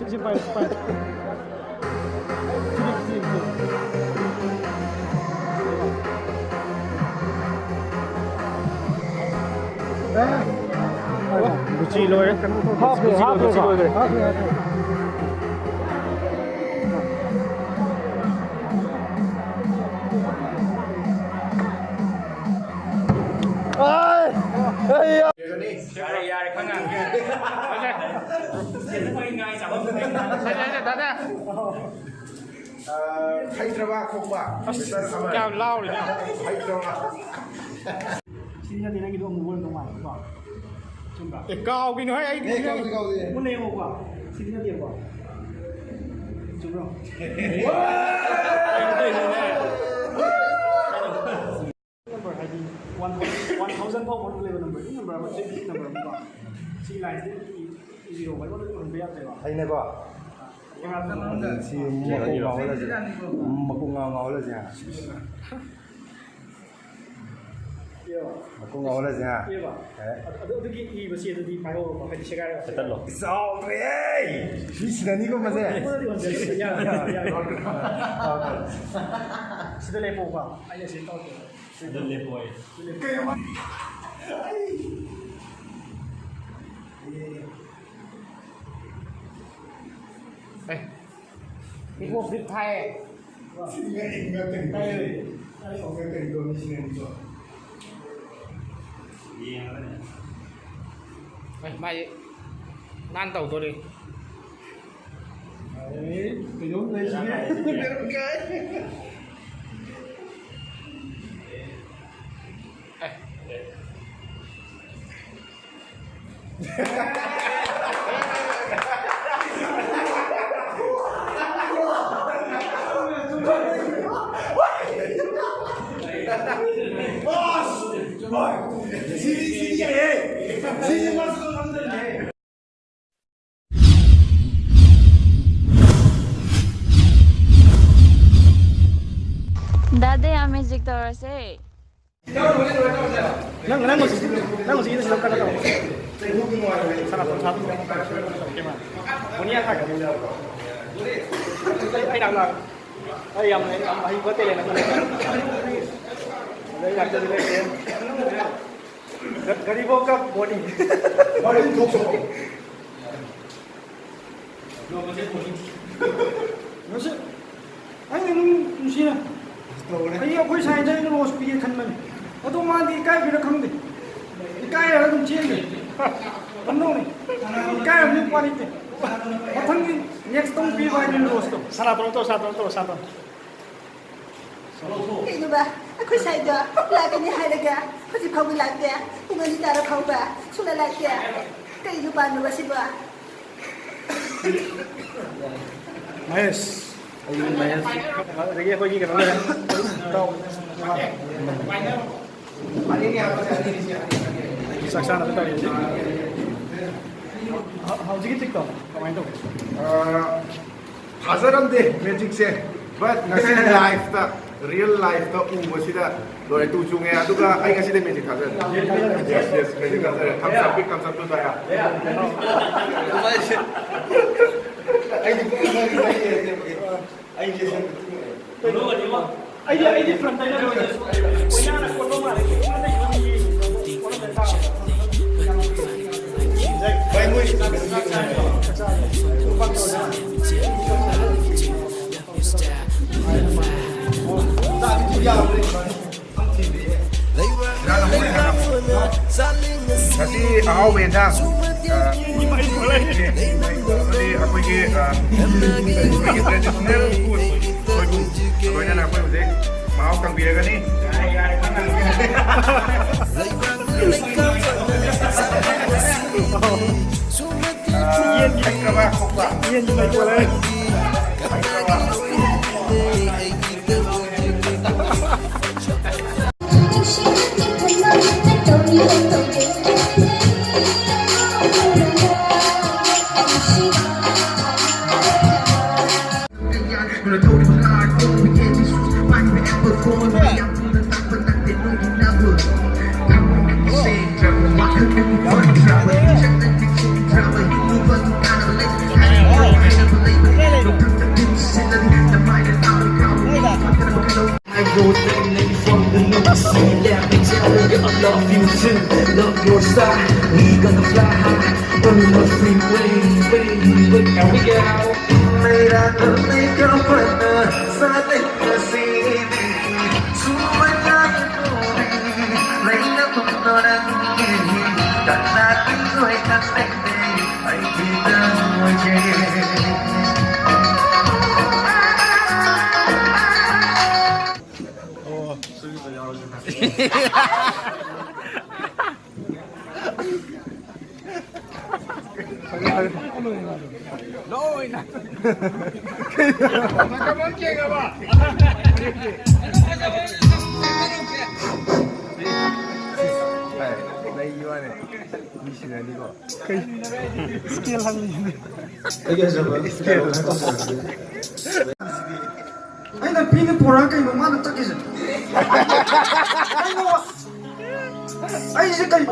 신발 Gucci lôi đấy. Gucci lôi rồi. Hyderabad không ạ? Cao lao rồi nhá. Hyderabad. Xin nhận tiền anh cái đồ mù luôn không ạ? Để cao cái nói anh. Câu gì? Muốn nêu quả? Xin nhận tiền quả? Chúng rồi. Number ID 1000 po one level number. This number is number one. See line zero. Why don't you be up there? Hay này bà. Chị mà cũng ngầu là gì hả? Mà cũng ngầu là gì hả? 어떻게 이 버스에 이 바로 같이 시작해요. 됐다. Sorry. 미친아 이거 맞아. 스들레 보고 알려줄 거. 스들레 보이. cái hộp điện thay mày nan tàu tôi đi. đấy cái đúng lấy chính này Dati music torose. nang musik itu silakan kau sangat satu gimana punya hak ai đang là ai em hay có tên này đây là tên này garibo ka body thuộc số. nó sẽ anh nó gì nè bây giờ quay sai đây nó một cái khăn mình ở đâu mà đi cái gì nó không đi cái là nó chiên đi vấn đề này cái là liên quan đến ở thằng next tông pi vai đến rồi sao sao Kayaknya ba, aku saja lagi ni hai lagi, aku si kau bilang dia, dengan ni cara kau ba, sudah lagi dia, kayaknya ba nu masih ba. Mayes, mayes, lagi aku ni kan ada, tahu, saksana betul ya. How did you take that? Comment tu. 다자란데 매직 세. But ngasi life ta real life ta ubasida loi tu chunge aduga ai ngasi de magic thazar. Yes magic thazar. Thumbs up to daya. Ai di front aja. Punya anak kotor mana? Vai muito. Kasi ako beda. Jadi aku ini tradisional food. Aku ini nak apa sih? Mau kang biar kan ni? Hyderabad kokla. Iyan juga boleh. gonna fly high on the freeway. Can we get out? मेरा तो लेकर पता साथ नसीब सुमना कोई नहीं ना तुमको रंगे करना कोई करते आई जीता मुझे Anh là pin por cái nó mà nó chắc cái gì? Anh sẽ cái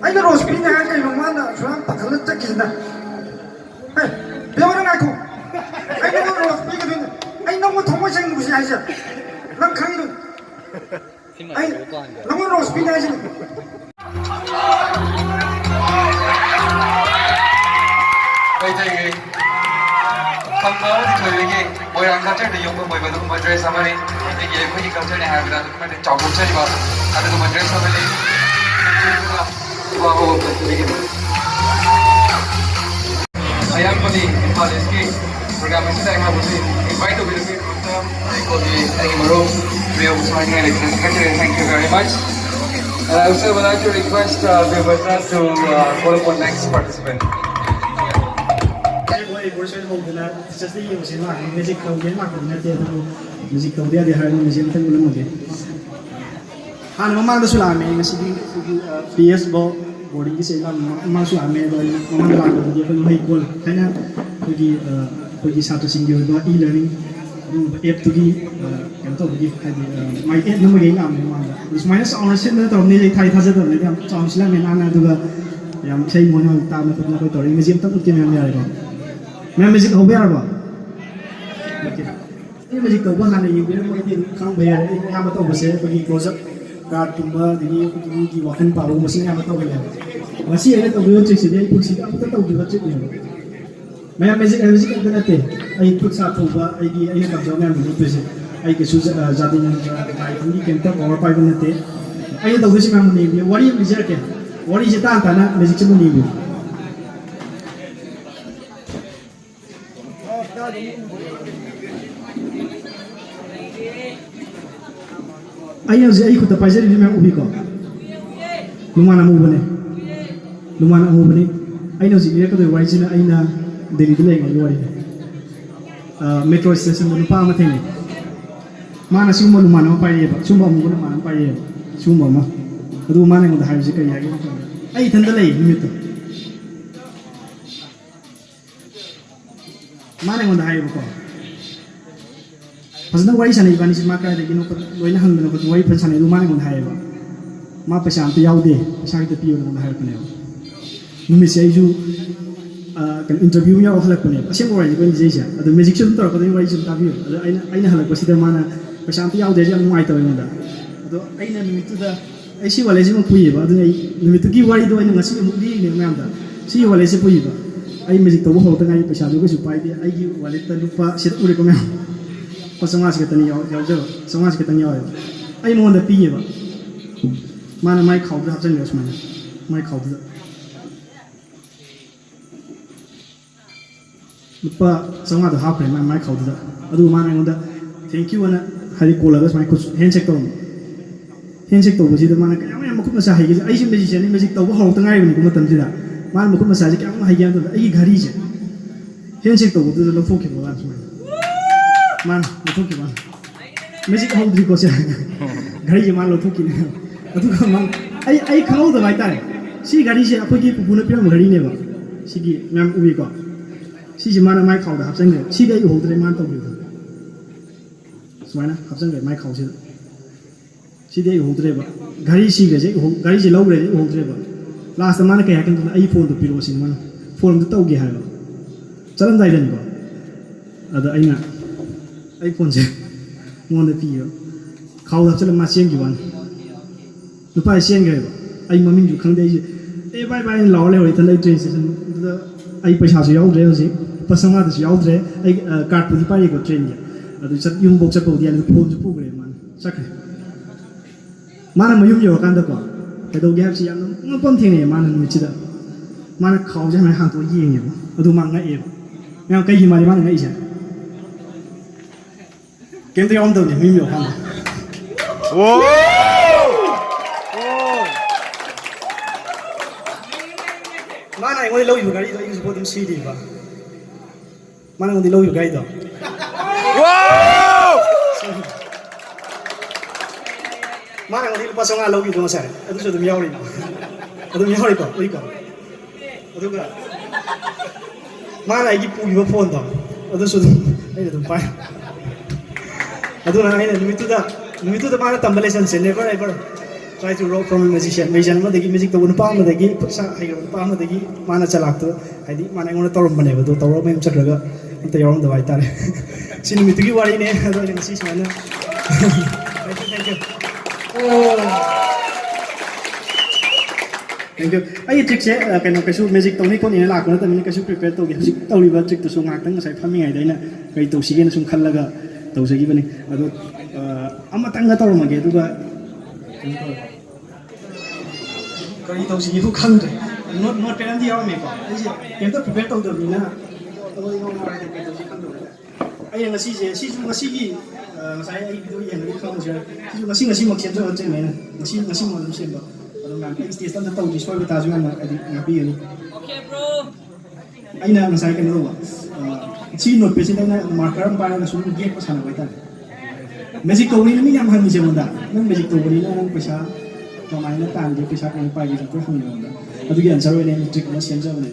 anh là rose pin này cái nó mà nó sao bắt nó chắc cái gì nè? Hey, bây giờ này cô, anh là rose pin cái này, anh nó có thông qua sinh cái gì vậy? Làm khai được. Anh, nó có rose pin này chứ? Bây giờ không có thì người gì mỗi lần culture thì dùng mỗi lần mình dress sama ni thì cái cái culture này hay là mình chọn một chơi vào ada tu mình dress sama ni wow begini ayam pani Malaysia program ini saya mahu invite to be untuk ikut di Agimaro beliau bersama dengan Secretary. Thank you very much. And I also would like to request Vibhasna to call upon next participant. Worship holduna just the use in like music code mark na te music code dia har music tan ulam de han mama da sulame ngasi PS bo boarding se la mama sulame do mama la ko dia ko mai ko kana ko satu single do e-learning app to gi kan to gi mai app no mai lam mama is minus on sin na to ni thai tha da le jam chong sila men ana du ga yam sei mo no ta na ko na ko to ri museum ta utti me ya ro मैं music हो गया रहा ये music तो बहुत हाने युग में मुझे खान भैया यहाँ बताओ बसे कोई क्लोजअप कार्ड तुम्बा दिनी की वाहन पारो मशीन यहाँ बताओ भैया मशीन है तो वो चीज़ है कुछ चीज़ अब तो भी बच्चे नहीं मैं म्यूजिक करते रहते आई कुछ साथ होगा आई की आई कब जाओ मैं म्यूजिक पे से आई के सूझ जाते हैं आई पूरी कैंपर और पाई बनते आई तो वैसे मैं नहीं भी वारी म्यूजिक क्या वारी जितना आता ना म्यूजिक से नहीं भी ai yang saya ikut apa jadi memang ubi kau, lumana mu bane, ai yang saya ikut itu wajib na ai na Delhi dulu yang luar ini, metro station mana pa amat ini, mana semua lumana apa ini, semua mu mana apa ini, semua mah, itu mana yang dah harus kita lagi, ai tanda lagi itu, mana yang dah harus kau. Pasal wari sana iban isi makan ada gino kot loina hang gino kot wari pasal sana rumah ni pun hai ba, ma pasal tu yau deh pasal kita piu pun hai punya. Mimi saya ju kan interview nya orang halak punya, pasal wari juga ni jeja. Ada music show tu orang wari show tapi ada aina halak pasal dia mana pasal tu yau deh jangan muai tahu mana. Ada aina mimi tu dah, si wali si mau puji ba, ada mimi tu ki wari tu aina ngasih mudi ni mana dah. Si wali si puji ba, aina music tu bawa tengah pasal juga supaya dia aina wali tu lupa siapa urek mana. Pas समाज के तनी याव समाज के तनी याव आई Mohan the पीए बा माने माइ खाउ द हजन यस माने माइ खाउ द lupa समाज द हाफ रे माइ खाउ द अदु माने मोन द थैंक यू ना हरि कोला माइ कुछ handshake तो बजी द माने कया मखुप मसा हाइ गे आई सिम बेजी जनी मैजिक तो हाउ त ngai बनि को मतम जिदा माने मखुप मसा जे कया हाइ गे त आई घरी जे handshake तो द लो फोके बोला Man, itu gimana? Music hall di kosnya, gari zaman lo tuh kini. Itu kan man, ay kalau udah baik tarik. Si gari sih apa gitu punya piang gari ni ba. Si gini, memang ubi kok. Si zaman mai kalau dah habis ni, si gari hall tu man tahu gitu. Semua na habis ni mai kalau sih. Si gari hall tu ba. Gari si lau gari hall tu ba. Last mana kayak kan tu iPhone tu pilih sih mana. Phone tu tahu gihar. Jalan dah ni ba. Ada aina. iPhone je, mau ada piye, kau dah cakap masih yang gimana? nupa sian ga ai mamin ju khang dai e bye bye law le hoi than lai train station da ai paisa su yau dre hosi pasanga da su yau dre ai card pu di pari ko train ya adu chat yung bok chat po dia phone ju pu gre man sakre mana mayum yo kan da ko ke do gap si yang ngapon thing ne mana mi chi da mana khau ja mai hang ko ying ni adu mang ngai e yang kai hi ma ni mana ngai sia kem te yom do ni mi yo kan Wow! Mana yang ngoi lau yu gari do use bodum CD ba. Mana ngoi lau yu gari do. Wow! Mana ngoi lupa songa lau yu do sa. Adu so dum yauri. Adu yauri ko, oi ko. Adu ga. Mana ai pu yu phone do. Adu so dum ai dum pai. Adu na ai numitu da mana tambale san never ever try to roll from a musician ma degi music to pa ma degi sa hai pa ma degi mana chalak to haidi mana ngona torom bane ba do toro mem chakraga anta yarum da vai tare sin numitu gi wari ne ado ni si mana thank you thank you ai trick se kaino kasu music to ni ko ni la ko ta ni kasu prepare to gi music to ri ba trick to so ngak tang sai phami ngai dai na kai to sigen sum khallaga to se gi bani ado ama tanga to ma ge du ba kari to si hu khang de not pen di yaw me ko ai je kem to prepare to do ni na to ni ngom ra de to si khang do ai nga si je si nga si gi sai ai video yen ni khang je si nga si mak chen to chen me na nga si mo chen ba ado nga ai stage ta to di so ba ta ju na ai nga bi ni okay bro ai na nga sai kan ro ba si not pe sin na marker ba na su ge ko sana ba ta Magic to ni mi yam han mi se monda nang magic to ni nang paisa to mai na tan je paisa kan pa gi to hang monda adu gi answer ne trick na sian ja ne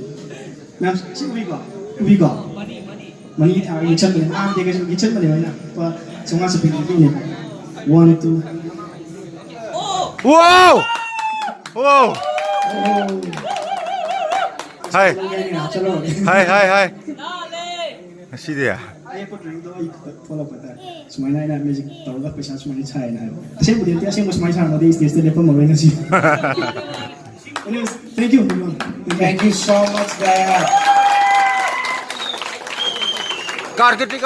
na si wi go mani tha yi chan ne am de ge gi chan ne na pa songa se pi ni 1 2 Wow! Wow! Hi. Hi. Asidia. ai ko ring do ai follow pa ta sumai na na music to ga paisa sumai chai na se bu de se mo sumai cha mo de stage de pa mo ga si anyways thank you everyone. Thank you so much, Daya. Carketing